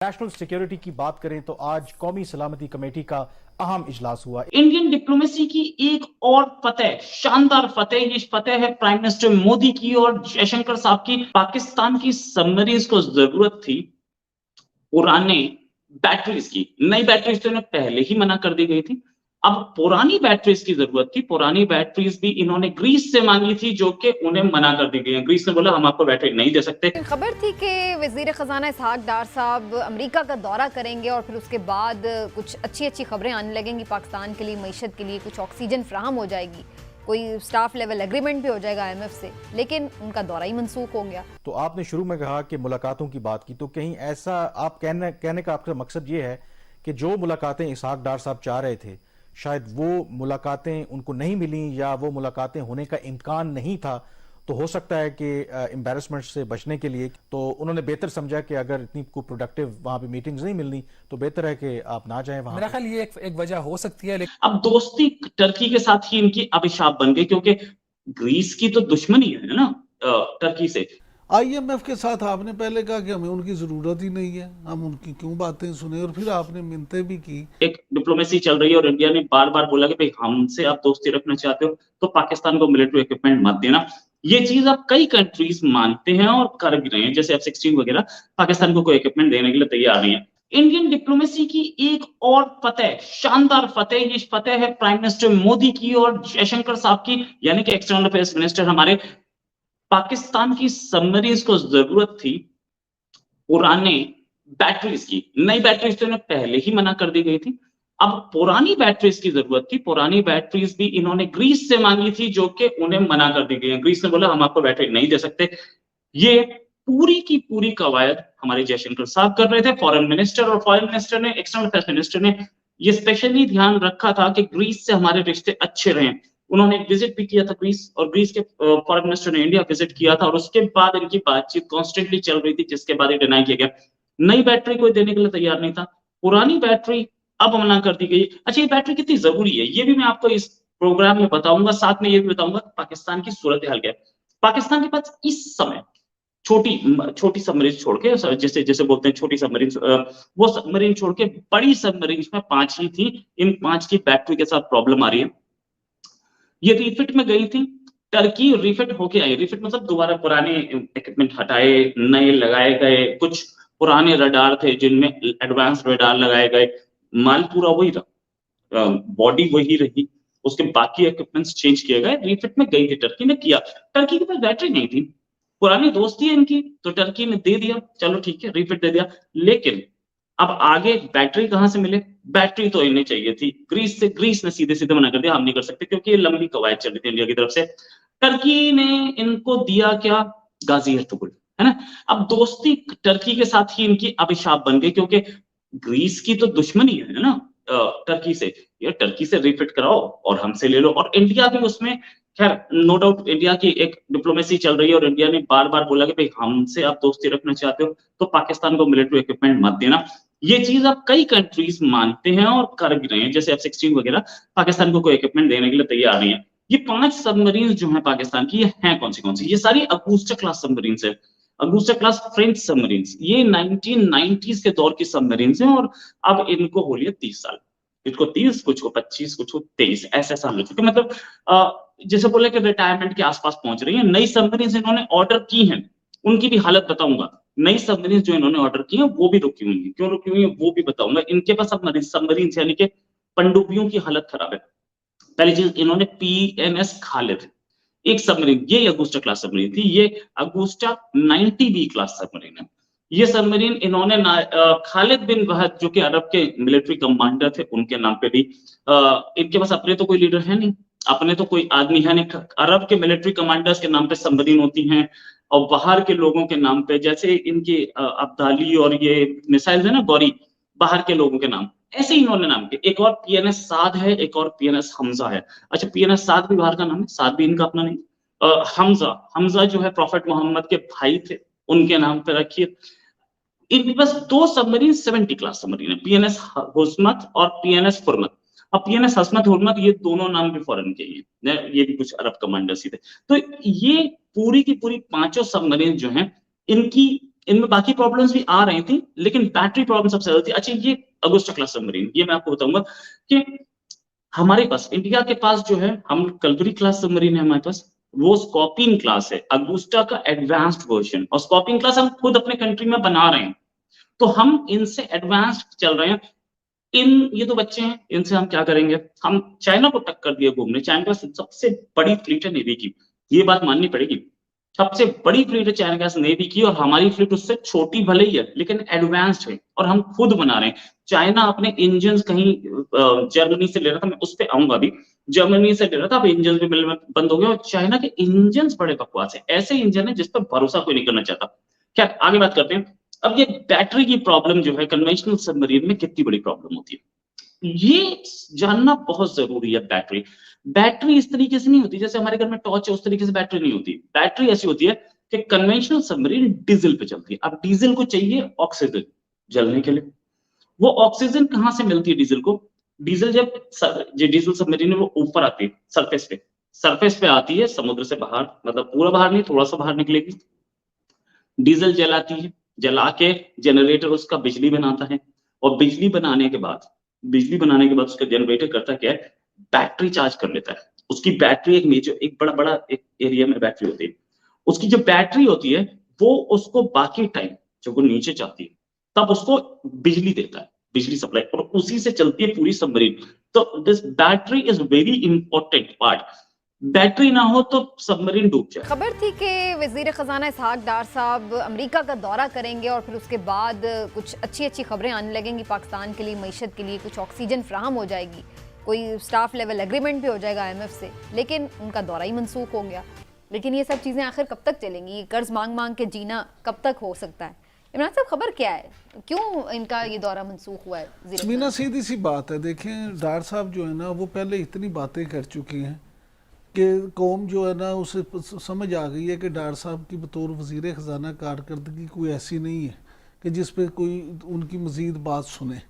National security की बात करें तो आज कौमी सलामती कमेटी का अहम इजलास हुआ। इंडियन डिप्लोमेसी की एक और फतेह, शानदार फतेह। ये फतेह है प्राइम मिनिस्टर मोदी की और जयशंकर साहब की। पाकिस्तान की सबमरीन्स को जरूरत थी पुराने बैटरीज की, नई बैटरीज तो इन्हें पहले ही मना कर दी गई थी। अब पुरानी बैटरीज की जरूरत थी। पुरानी बैटरीज भी इन्होंने ग्रीस से मांगी थी, जो कि उन्हें मना कर दी गई है। ग्रीस ने बोला हम आपको बैटरी नहीं दे सकते। खबर थी कि वज़ीर ख़ज़ाना इसहाक डार साहब अमेरिका का दौरा करेंगे और फिर उसके बाद कुछ अच्छी अच्छी खबरें आने लगेंगी पाकिस्तान के लिए, मईशत के लिए कुछ ऑक्सीजन फ्राहम हो जाएगी, कोई स्टाफ लेवल एग्रीमेंट भी हो जाएगा IMF से, लेकिन उनका दौरा ही मनसूख हो गया। तो आपने शुरू में कहा कि मुलाकातों की बात की, तो कहीं ऐसा आप कहने का आपका मकसद ये है कि जो मुलाकातें इसहाक डार साहब चाह रहे थे शायद वो मुलाकातें उनको नहीं मिली या वो मुलाकातें होने का इम्कान नहीं था, तो हो सकता है कि एम्बैरसमेंट से बचने के लिए तो उन्होंने बेहतर समझा कि अगर इतनी कोई प्रोडक्टिव वहां पे मीटिंग्स नहीं मिलनी तो बेहतर है कि आप ना जाएं वहां। मेरा ख्याल ये एक वजह हो सकती है। अब दोस्ती टर्की के साथ ही इनकी अभिशाप बन गई, क्योंकि ग्रीस की तो दुश्मनी है ना टर्की से। IMF के साथ आपने पहले कहा कि हमें उनकी जरूरत ही नहीं है, हम उनकी क्यों बातें सुने, और फिर आपने मिन्नतें भी की। एक डिप्लोमेसी चल रही है और इंडिया ने बार बार बोला कि भाई हमसे आप दोस्ती रखना चाहते हो तो पाकिस्तान को मिलिट्री इक्विपमेंट मत देना। ये चीज अब कई कंट्रीज मानते हैं और कर भी रहे हैं, जैसे F-16 वगैरह पाकिस्तान को कोई इक्विपमेंट देने के लिए तैयार नहीं है। इंडियन डिप्लोमेसी की एक और फतेह, शानदार फतेह। ये फतेह है प्राइम मिनिस्टर मोदी की और जयशंकर साहब की, यानी कि एक्सटर्नल अफेयर्स मिनिस्टर हमारे। पाकिस्तान की सबमरीन्स को जरूरत थी पुराने बैटरीज की, नई बैटरीज तो इन्हें पहले ही मना कर दी गई थी। अब पुरानी बैटरीज की जरूरत थी। पुरानी बैटरीज भी इन्होंने ग्रीस से मांगी थी, जो कि उन्हें मना कर दी गई है। ग्रीस ने बोला हम आपको बैटरी नहीं दे सकते। ये पूरी की पूरी कवायद हमारे जयशंकर साहब कर रहे थे, फॉरेन मिनिस्टर, और फॉरेन मिनिस्टर ने, एक्सटर्नल अफेयर्स मिनिस्टर ने ये स्पेशली ध्यान रखा था कि ग्रीस से हमारे रिश्ते अच्छे रहे। उन्होंने विजिट भी किया था ग्रीस, और ग्रीस के फॉरेन मिनिस्टर ने इंडिया विजिट किया था, और उसके बाद इनकी बातचीत कॉन्स्टेंटली चल रही थी, जिसके बाद ये डिनाई किया गया। नई बैटरी कोई देने के लिए तैयार नहीं था, पुरानी बैटरी अब मना कर दी गई। अच्छा, ये बैटरी कितनी जरूरी है ये भी मैं आपको इस प्रोग्राम में बताऊंगा, साथ में ये भी बताऊंगा कि पाकिस्तान की सूरत हाल क्या है। पाकिस्तान के पास इस समय छोटी छोटी सबमरीन छोड़ के, जैसे जैसे बोलते हैं छोटी सबमरीन, वो सबमरीन छोड़ के बड़ी सबमरीन में 5 ही थी। इन 5 की बैटरी के साथ प्रॉब्लम आ रही है। ये रिफिट में गई थी, टर्की रिफिट होके आई। रिफिट मतलब दोबारा पुराने इक्विपमेंट हटाए, नए लगाए गए। कुछ पुराने रडार थे जिनमें एडवांस रडार लगाए गए। माल पूरा वही रहा, बॉडी वही रही, उसके बाकी इक्विपमेंट्स चेंज किए गए। रिफिट में गई थी, टर्की ने किया। टर्की के पास बैटरी नहीं थी, पुरानी दोस्ती है इनकी, तो टर्की ने दे दिया, चलो ठीक है, रिफिट दे दिया। लेकिन अब आगे बैटरी कहां से मिले? बैटरी तो इन्हें चाहिए थी ग्रीस से। ग्रीस ने सीधे सीधे मना कर दिया, हम नहीं कर सकते, क्योंकि ये लंबी कवायद चल रही थी इंडिया की तरफ से। टर्की ने इनको दिया क्या? गाजी एर्तुगरुल, है ना। अब दोस्ती टर्की के साथ ही इनकी अभिशाप बन गई, क्योंकि ग्रीस की तो दुश्मनी है ना टर्की से। ये टर्की से रिफिट कराओ और हमसे ले लो, और इंडिया भी उसमें, खैर नो डाउट इंडिया की एक डिप्लोमेसी चल रही है, और इंडिया ने बार बार बोला कि भाई हमसे आप दोस्ती रखना चाहते हो तो पाकिस्तान को मिलिट्री इक्विपमेंट मत देना। ये चीज अब कई कंट्रीज मानते हैं और कर भी रहे हैं, जैसे F-16 वगैरह पाकिस्तान को कोई इक्विपमेंट देने के लिए तैयार नहीं है। ये 5 सबमरीन जो है पाकिस्तान की, ये हैं कौन सी? ये सारी अगुस्टा क्लास सबमरीन है। अगुस्टा क्लास फ्रेंच सबमरीन, ये 1990s के दौर की सबमरीन है, और अब इनको हो लिया 30 साल। कुछ को 30, कुछ को 25, कुछ को 23, ऐसे साल हो चुके। मतलब जैसे बोले कि रिटायरमेंट के आसपास पहुंच रही है। नई सबमरीन इन्होंने ऑर्डर की हैं, उनकी भी हालत बताऊंगा। नई सबमरीन जो इन्होंने ऑर्डर की है वो भी रुकी हुई है, क्यों रुकी हुई है वो भी बताऊंगा। इनके पास अब सबमरीन यानी कि पनडुब्बियों की हालत खराब है। पहली चीज, इन्होंने PNS खालिद, एक सबमरीन, ये अगुस्टा क्लास सबमरीन थी, ये अगुस्टा 90B क्लास सबमरीन है। ये सबमरीन इन्होंने खालिद बिन वहद, जो कि अरब के मिलिट्री कमांडर थे, उनके नाम पे दी। इनके पास अपने तो कोई लीडर है नहीं, अपने तो कोई आदमी है नहीं। अरब के मिलिट्री कमांडर्स के नाम पे सबमरीन होती हैं, और बाहर के लोगों के नाम पे, जैसे इनके अब्दाली और ये मिसाइल है ना गौरी, बाहर के लोगों के नाम, ऐसे ही इन्होंने नाम के। एक और PNS साद है, एक और PNS हमजा है। अच्छा, PNS साद भी बाहर का नाम है, साद भी इनका अपना नहीं। हमजा जो है प्रॉफेट मोहम्मद के भाई थे, उनके नाम पे रखिए। इनके पास 2 सबमरीन 70 क्लास सबमरीन है, PNS हुस्मत और PNS फुरमत। अब PNS हस्मत हुर्मत, ये दोनों नाम भी फॉरेन के ही हैं, ये भी कुछ अरब कमांडर्स ही थे। तो ये पूरी की पूरी 5 सबमरीन जो हैं, इनकी इनमें बाकी प्रॉब्लम्स भी आ रही थी, लेकिन बैटरी प्रॉब्लम सबसे ज्यादा थी। अच्छा, ये अगुस्टा क्लास सबमरीन, ये मैं आपको बताऊंगा कि हमारे पास, इंडिया के पास जो है, हम कलवरी क्लास सबमरीन है हमारे पास, वो स्कॉर्पियन क्लास है, अगुस्टा का एडवांस्ड वर्जन, और स्कॉर्पियन क्लास हम खुद अपने कंट्री में बना रहे हैं, तो हम इनसे एडवांस्ड चल रहे हैं। ये तो बच्चे हैं, इनसे हम क्या करेंगे? हम चाइना को टक्कर दिए घूमने। चाइना के पास सबसे बड़ी फ्लीट है नेवी की, ये बात माननी पड़ेगी। सबसे बड़ी फ्लीट है चाइना के पास नेवी की, और हमारी फ्लीट उससे छोटी भले ही है, लेकिन एडवांस्ड है, और हम खुद बना रहे हैं। चाइना अपने इंजन कहीं जर्मनी से ले रहा था, मैं उस पर आऊंगा अभी। जर्मनी से ले रहा था, अब इंजन भी मिलना बंद हो गया, और चाइना के इंजन बड़े बकवास है, ऐसे इंजन है जिस पर भरोसा कोई नहीं करना चाहता। क्या, आगे बात करते हैं। अब ये बैटरी की प्रॉब्लम जो है कन्वेंशनल सबमरीन में कितनी बड़ी प्रॉब्लम होती है, ये जानना बहुत जरूरी है। बैटरी इस तरीके से नहीं होती जैसे हमारे घर में टॉर्च है, उस तरीके से बैटरी नहीं होती। बैटरी ऐसी होती है कि कन्वेंशनल सबमरीन डीजल पे चलती है। अब डीजल को चाहिए ऑक्सीजन जलने के लिए, वो ऑक्सीजन कहां से मिलती है डीजल को? डीजल जब जो डीजल सबमरीन है वो ऊपर आती है, सरफेस पे आती है, समुद्र से बाहर, मतलब पूरा बाहर नहीं, थोड़ा सा बाहर निकलेगी, डीजल जलाती है, जला के जनरेटर उसका बिजली बनाता है, और बिजली बनाने के बाद उसका जनरेटर करता क्या है? बैटरी चार्ज कर लेता है। उसकी बैटरी एक बड़ा बड़ा एक एरिया में बैटरी होती है। उसकी जो बैटरी होती है वो उसको बाकी टाइम जब वो नीचे जाती है तब उसको बिजली देता है, बिजली सप्लाई, और उसी से चलती है पूरी सबमरीन। तो this battery is very important part. Battery ना हो तो सबमरीन डूब जाए। खबर थी कि वज़ीर ख़ज़ाना इसहाक डार साहब अमेरिका का दौरा करेंगे और फिर उसके बाद कुछ अच्छी खबरें आने लगेंगी पाकिस्तान के लिए, मईशत के लिए, कुछ ऑक्सीजन फ्राहम हो जाएगी, कोई स्टाफ लेवल एग्रीमेंट भी हो जाएगा IMF से, लेकिन उनका दौरा ही मनसूख हो गया। लेकिन ये सब चीज़ें आखिर कब तक चलेंगी? ये कर्ज मांग के जीना कब तक हो सकता है? इमरान साहब, खबर क्या है, क्यों इनका ये दौरा मनसूख हुआ है? समीना, सीधी सी बात है, देखें डार साहब जो है ना वो पहले इतनी बातें कर चुकी हैं कि कौम जो है ना उसे समझ आ गई है कि डार साहब की बतौर वज़ीर ख़ज़ाना कारकर्दगी कोई ऐसी नहीं है कि जिस पे कोई उनकी मज़ीद बात सुने।